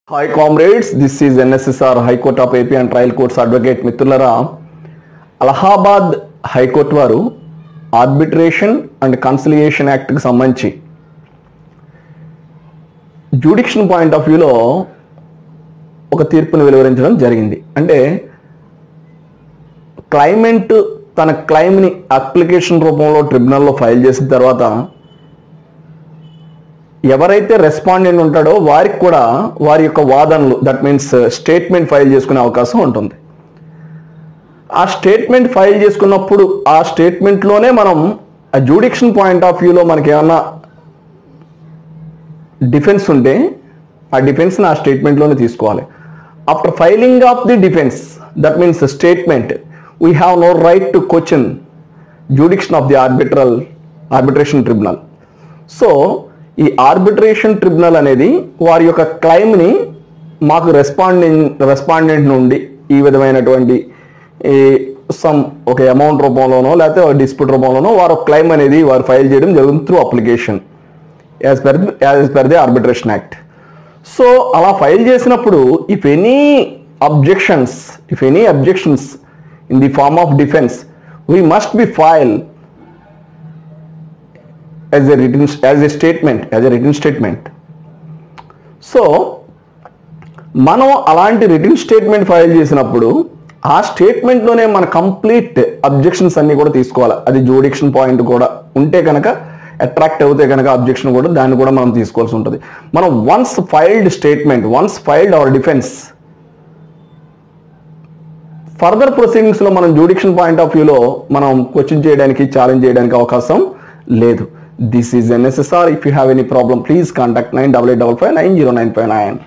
Hi comrades, this is NSSR High Court of AP and Trial Courts Advocate మిత్రులరా Allahabad high court వారు arbitration and conciliation యాక్ట్కి సంబంధించి jurisdiction point of వ్యూలో ఒక తీర్పును వెలువరించడం జరిగింది. అంటే క్లైమెంట్ తన క్లైమ్ని అప్లికేషన్ రూపంలో ట్రిబ్యునల్లో ఫైల్ చేసిన తర్వాత ఎవరైతే రెస్పాండెంట్ ఉంటాడో వారికి కూడా వారి యొక్క వాదనలు దట్ మీన్స్ స్టేట్మెంట్ ఫైల్ చేసుకునే అవకాశం ఉంటుంది. ఆ స్టేట్మెంట్ ఫైల్ చేసుకున్నప్పుడు ఆ స్టేట్మెంట్లోనే మనం ఆ జ్యూడిక్షన్ పాయింట్ ఆఫ్ వ్యూలో మనకి ఏమన్నా డిఫెన్స్ ఉంటే ఆ డిఫెన్స్ని ఆ స్టేట్మెంట్లోనే తీసుకోవాలి. After filing of the defence that means statement we have no right to question jurisdiction of the arbitration tribunal. So ఈ ఆర్బిట్రేషన్ ట్రిబ్యునల్ అనేది వారి యొక్క క్లైమ్ని మాకు రెస్పాండెంట్ నుండి ఈ విధమైనటువంటి సమ్ ఒక అమౌంట్ రూపంలోనో లేకపోతే డిస్ప్యూట్ రూపంలోనో వారు క్లైమ్ అనేది వారు ఫైల్ చేయడం జరుగుతుంది through application as per the arbitration act. So అలా ఫైల్ చేసినప్పుడు if any objections in the form of defence we must be file as a written statement. So మనం అలాంటి రిటన్ స్టేట్మెంట్ ఫైల్ చేసినప్పుడు ఆ స్టేట్మెంట్లోనే మన కంప్లీట్ అబ్జెక్షన్స్ అన్ని కూడా తీసుకోవాలి. అది జ్యూడిక్షన్ పాయింట్ కూడా ఉంటే కనుక అట్రాక్ట్ అవుతే కనుక అబ్జెక్షన్ కూడా దాన్ని కూడా మనం తీసుకోవాల్సి ఉంటుంది. మనం once filed our defence further ప్రొసీడింగ్స్లో మనం జ్యూడిక్షన్ పాయింట్ ఆఫ్ వ్యూలో మనం క్వశ్చన్ చేయడానికి ఛాలెంజ్ చేయడానికి అవకాశం లేదు. This is NSSR. If you have any problem, please contact 9855 9095 9.